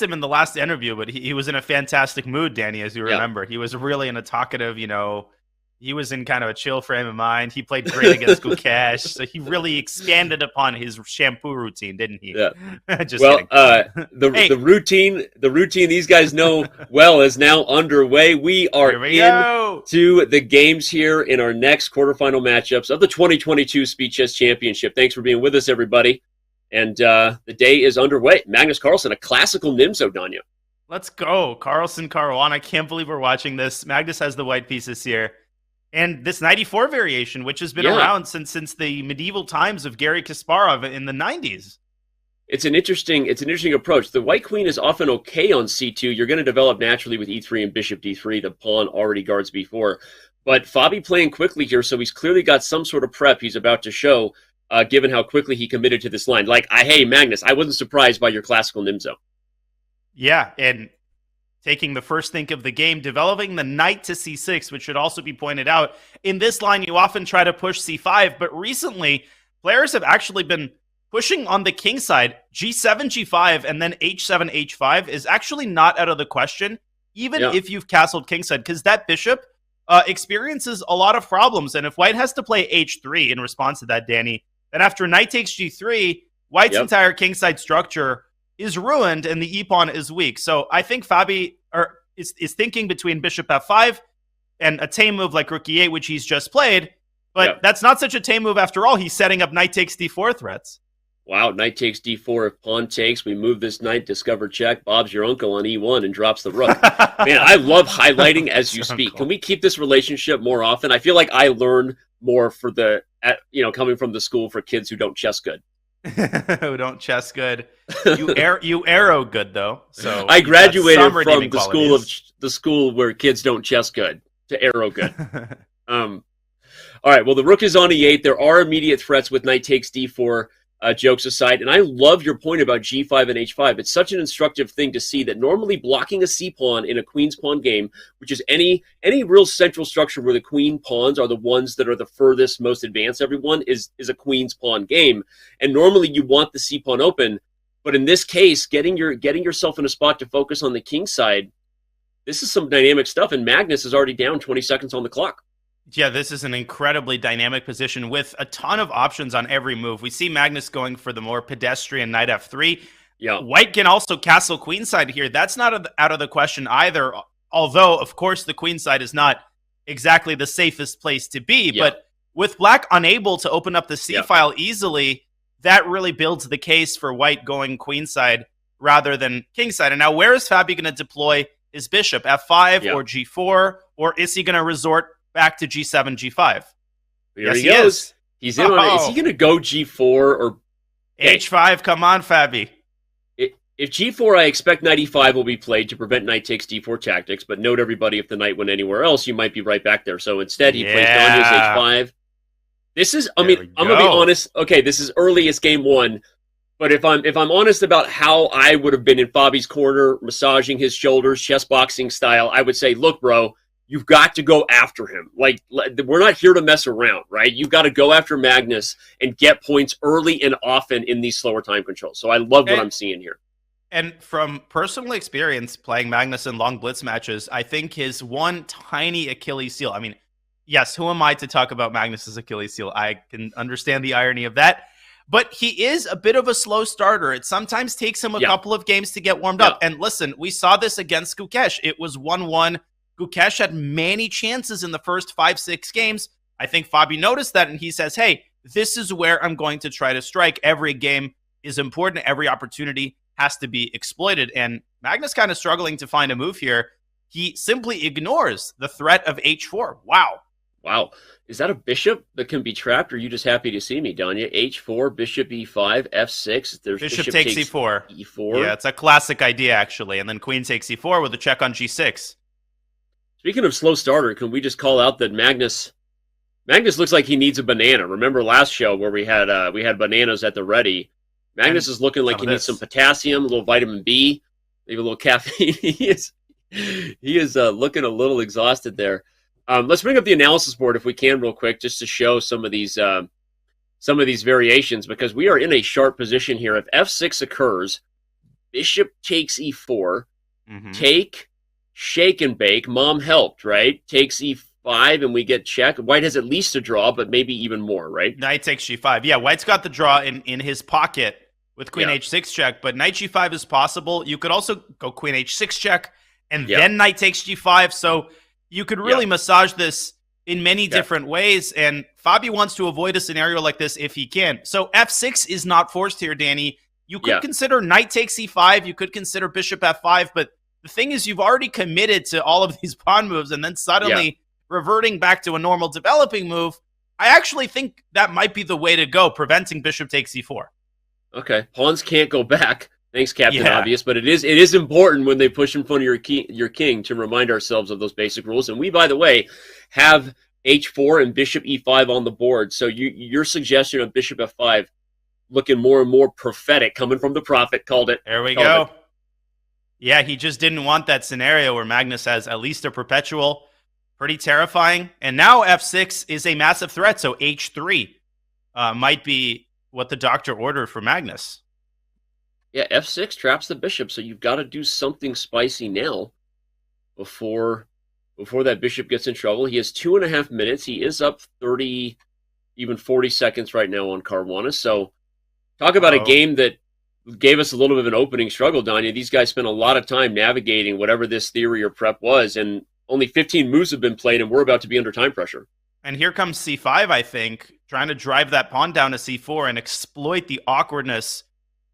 him in the last interview, but he was in a fantastic mood, Danny, as you Yeah. remember. He was really in a talkative, he was in kind of a chill frame of mind. He played great against Gukesh, so he really expanded upon his shampoo routine, didn't he? Yeah. Just Well, kidding. the routine these guys know well is now underway. We are Here we go. to the games here in our next quarterfinal matchups of the 2022 Speed Chess Championship. Thanks for being with us, everybody. And the day is underway. Magnus Carlsen, a classical Nimzo, Danya. Let's go. Carlsen, Caruana. I can't believe we're watching this. Magnus has the white pieces here. And this 94 variation, which has been around since the medieval times of Garry Kasparov in the 90s. It's an interesting approach. The white queen is often okay on c2. You're going to develop naturally with e3 and bishop d3. The pawn already guards b4. But Fabi playing quickly here, so he's clearly got some sort of prep he's about to show, given how quickly he committed to this line. Like, hey, Magnus, I wasn't surprised by your classical Nimzo. Yeah, and taking the first think of the game, developing the knight to c6, which should also be pointed out. In this line, you often try to push c5, but recently, players have actually been pushing on the king side. g7, g5, and then h7, h5 is actually not out of the question, even if you've castled kingside, because that bishop experiences a lot of problems. And if white has to play h3 in response to that, Danny, then after knight takes g3, white's entire kingside structure is ruined and the e-pawn is weak. So I think Fabi is thinking between bishop f5 and a tame move like rook e8, which he's just played. But that's not such a tame move after all. He's setting up knight takes d4 threats. Wow, knight takes d4. If pawn takes, we move this knight, discover check. Bob's your uncle on e1 and drops the rook. Man, I love highlighting as you speak. Can we keep this relationship more often? I feel like I learn more coming from the school for kids who don't chess good. Who don't chess good. You arrow good though. So I graduated from the school where kids don't chess good to arrow good. All right. Well, the rook is on e8. There are immediate threats with knight takes d4. Jokes aside, and I love your point about g5 and h5. It's such an instructive thing to see that normally blocking a c-pawn in a queen's pawn game, which is any real central structure where the queen pawns are the ones that are the furthest, most advanced, everyone, is a queen's pawn game. And normally you want the c-pawn open, but in this case, getting yourself in a spot to focus on the king side, this is some dynamic stuff, and Magnus is already down 20 seconds on the clock. Yeah, this is an incredibly dynamic position with a ton of options on every move. We see Magnus going for the more pedestrian knight f3. Yeah. White can also castle queenside here. That's not out of the question either, although, of course, the queenside is not exactly the safest place to be. Yeah. But with black unable to open up the c-file easily, that really builds the case for white going queenside rather than kingside. And now where is Fabi going to deploy his bishop? F5 or g4? Or is he going to resort back to g7, g5? Here he goes. He's in on it. Is he going to go g4 or h5? Come on, Fabi. If g4, I expect knight e5 will be played to prevent knight takes d4 tactics. But note, everybody, if the knight went anywhere else, you might be right back there. So instead, he plays Danya's h5. This is, I'm going to be honest. Okay, this is earliest game one. But if I'm honest about how I would have been in Fabi's corner, massaging his shoulders, chess boxing style, I would say, look, bro, you've got to go after him. Like, we're not here to mess around, right? You've got to go after Magnus and get points early and often in these slower time controls. So I love what I'm seeing here. And from personal experience playing Magnus in long blitz matches, I think his one tiny Achilles heel, I mean, yes, who am I to talk about Magnus's Achilles heel? I can understand the irony of that. But he is a bit of a slow starter. It sometimes takes him a couple of games to get warmed up. And listen, we saw this against Gukesh. It was 1-1. Gukesh had many chances in the first 5-6 games. I think Fabi noticed that, and he says, hey, this is where I'm going to try to strike. Every game is important. Every opportunity has to be exploited. And Magnus kind of struggling to find a move here. He simply ignores the threat of h4. Wow. Is that a bishop that can be trapped, or are you just happy to see me, Danya? h4, bishop e5, f6. There's bishop takes e4. e4. Yeah, it's a classic idea, actually. And then queen takes e4 with a check on g6. Speaking of slow starter, can we just call out that Magnus looks like he needs a banana. Remember last show where we had bananas at the ready? Magnus is looking like he needs some potassium, a little vitamin B, maybe a little caffeine. he is looking a little exhausted there. Let's bring up the analysis board if we can real quick, just to show some of these variations, because we are in a sharp position here. If f6 occurs, bishop takes e4, take, shake and bake. Mom helped, right? Takes e5, and we get check. White has at least a draw, but maybe even more, right? Knight takes g5. Yeah, White's got the draw in his pocket with queen h6 check, but knight g5 is possible. You could also go queen h6 check, and then knight takes g5. So you could really massage this in many different ways, and Fabi wants to avoid a scenario like this if he can. So f6 is not forced here, Danny. You could consider knight takes e5. You could consider bishop f5, but the thing is, you've already committed to all of these pawn moves, and then suddenly reverting back to a normal developing move, I actually think that might be the way to go, preventing bishop takes e4. Okay, pawns can't go back. Thanks, Captain Obvious. But it is important when they push in front of your king to remind ourselves of those basic rules. And we, by the way, have h4 and bishop e5 on the board. So your suggestion of bishop f5 looking more and more prophetic, coming from the prophet. Called it. There we go. Yeah, he just didn't want that scenario where Magnus has at least a perpetual. Pretty terrifying. And now f6 is a massive threat. So h3 might be what the doctor ordered for Magnus. Yeah, f6 traps the bishop, so you've got to do something spicy now before that bishop gets in trouble. He has 2.5 minutes. He is up 30, even 40 seconds right now on Caruana. So talk about a game that gave us a little bit of an opening struggle, Danya. These guys spent a lot of time navigating whatever this theory or prep was, and only 15 moves have been played, and we're about to be under time pressure. And here comes c5, I think, trying to drive that pawn down to c4 and exploit the awkwardness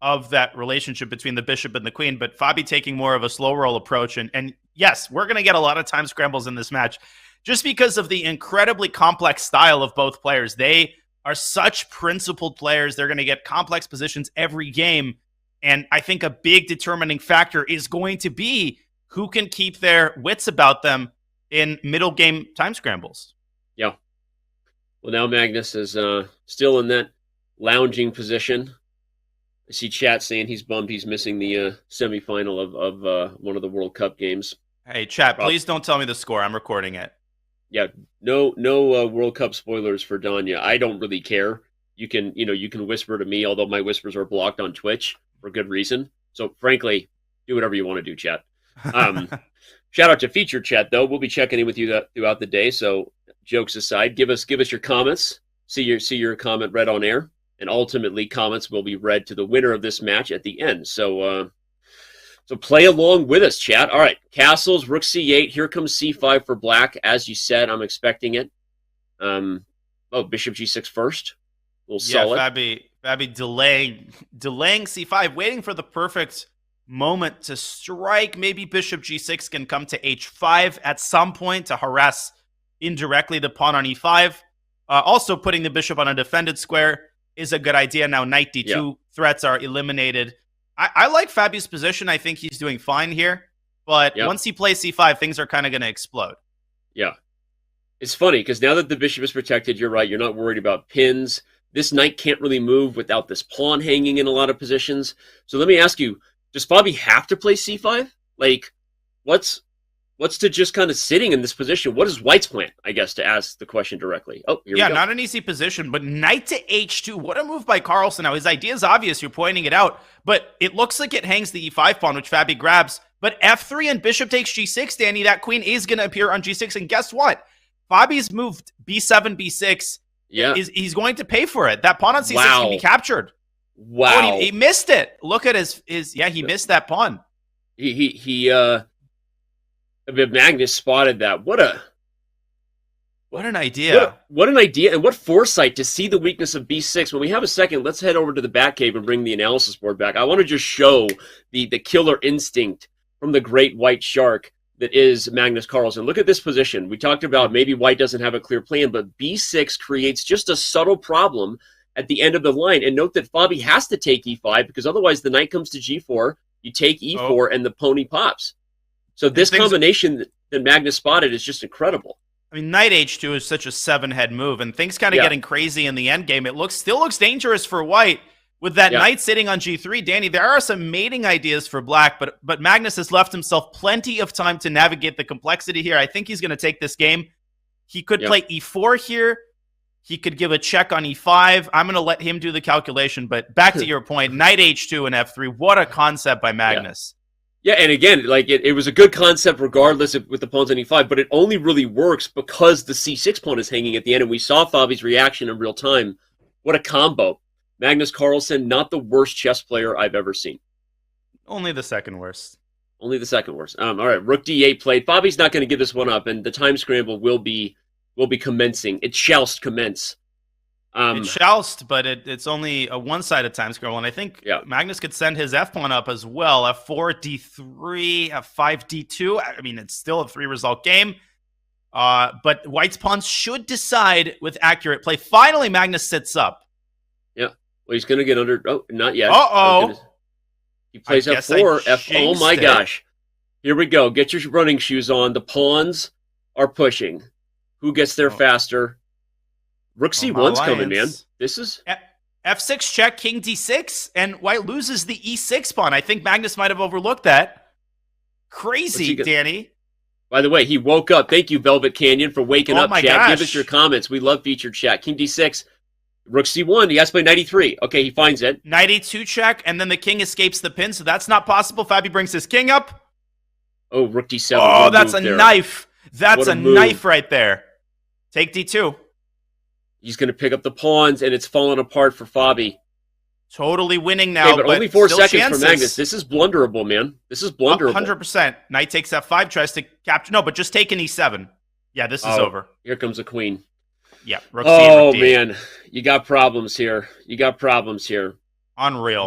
of that relationship between the bishop and the queen, but Fabi taking more of a slow roll approach. And yes, we're going to get a lot of time scrambles in this match just because of the incredibly complex style of both players. They are such principled players. They're going to get complex positions every game. And I think a big determining factor is going to be who can keep their wits about them in middle game time scrambles. Yeah. Well, now Magnus is still in that lounging position. I see chat saying he's bummed he's missing the semifinal of one of the World Cup games. Hey, chat, please don't tell me the score. I'm recording it. Yeah, no World Cup spoilers for Danya. I don't really care. You can whisper to me, although my whispers are blocked on Twitch for good reason. So, frankly, do whatever you want to do, chat. Shout out to featured chat, though. We'll be checking in with you throughout the day. So, jokes aside, give us your comments. See your comment read on air. And ultimately, comments will be read to the winner of this match at the end. So play along with us, chat. All right, castles, rook c8. Here comes c5 for black. As you said, I'm expecting it. Bishop g6 first. A little solid. Fabi delaying c5, waiting for the perfect moment to strike. Maybe bishop g6 can come to h5 at some point to harass indirectly the pawn on e5. Also, putting the bishop on a defended square is a good idea. Now knight d2 threats are eliminated. I like Fabi's position. I think he's doing fine here. But once he plays c5, things are kind of going to explode. Yeah. It's funny, because now that the bishop is protected, you're right, you're not worried about pins. This knight can't really move without this pawn hanging in a lot of positions. So let me ask you, does Fabi have to play c5? Like, what's to just kind of sitting in this position? What is White's plan, I guess, to ask the question directly? Oh, here we go. Not an easy position, but knight to h2. What a move by Carlsen. Now, his idea is obvious. You're pointing it out, but it looks like it hangs the e5 pawn, which Fabi grabs. But f3 and bishop takes g6, Danny. That queen is going to appear on g6, and guess what? Fabi's moved b7, b6. Yeah. He's going to pay for it. That pawn on c6 can be captured. Wow. He missed it. Look at he missed that pawn. Magnus spotted that. What an idea. What an idea, and what foresight to see the weakness of b6. When we have a second, let's head over to the Batcave and bring the analysis board back. I want to just show the killer instinct from the great white shark that is Magnus Carlsen. Look at this position. We talked about maybe white doesn't have a clear plan, but b6 creates just a subtle problem at the end of the line. And note that Fabi has to take e5, because otherwise the knight comes to g4, you take e4, and the pony pops. So this combination that Magnus spotted is just incredible. I mean, knight h2 is such a 7-head move, and things kind of getting crazy in the endgame. It still looks dangerous for white with that knight sitting on g3. Danny, there are some mating ideas for black, but Magnus has left himself plenty of time to navigate the complexity here. I think he's going to take this game. He could play e4 here. He could give a check on e5. I'm going to let him do the calculation. But back to your point, knight h2 and f3. What a concept by Magnus. Yeah, and again, like it was a good concept regardless with the pawns on e5, but it only really works because the c6 pawn is hanging at the end, and we saw Fabi's reaction in real time. What a combo. Magnus Carlsen, not the worst chess player I've ever seen. Only the second worst. Only the second worst. All right, rook d8 played. Fabi's not going to give this one up, and the time scramble will be commencing. It shall commence. It shall, but it's only a one-sided time scroll, and I think Magnus could send his f-pawn up as well. f4, d3, f5, d2. I mean, it's still a 3-result game, but White's pawns should decide with accurate play. Finally, Magnus sits up. Yeah, well, he's going to get under. Oh, not yet. Uh-oh. He plays f4. Oh, my gosh. Here we go. Get your running shoes on. The pawns are pushing. Who gets there faster? Rook c1's coming, man. This is f6 check, king d6, and White loses the e6 pawn. I think Magnus might have overlooked that. Crazy, Danny. By the way, he woke up. Thank you, Velvet Canyon, for waking up, chat. Gosh. Give us your comments. We love featured chat. King d6, rook c1. He has to play knight e3. Okay, he finds it. Knight e2 check, and then the king escapes the pin, so that's not possible. Fabi brings his king up. Oh, rook d7. Oh, that's a knife. That's a knife right there. Take d2. He's going to pick up the pawns, and it's falling apart for Fabi. Totally winning now, but only 4 seconds for Magnus. This is blunderable, man. This is blunderable. 100%. Knight takes f5, tries to capture. No, but just take an e7. Yeah, this is over. Here comes the queen. Yeah. Rook C8, man. You got problems here. You got problems here. Unreal.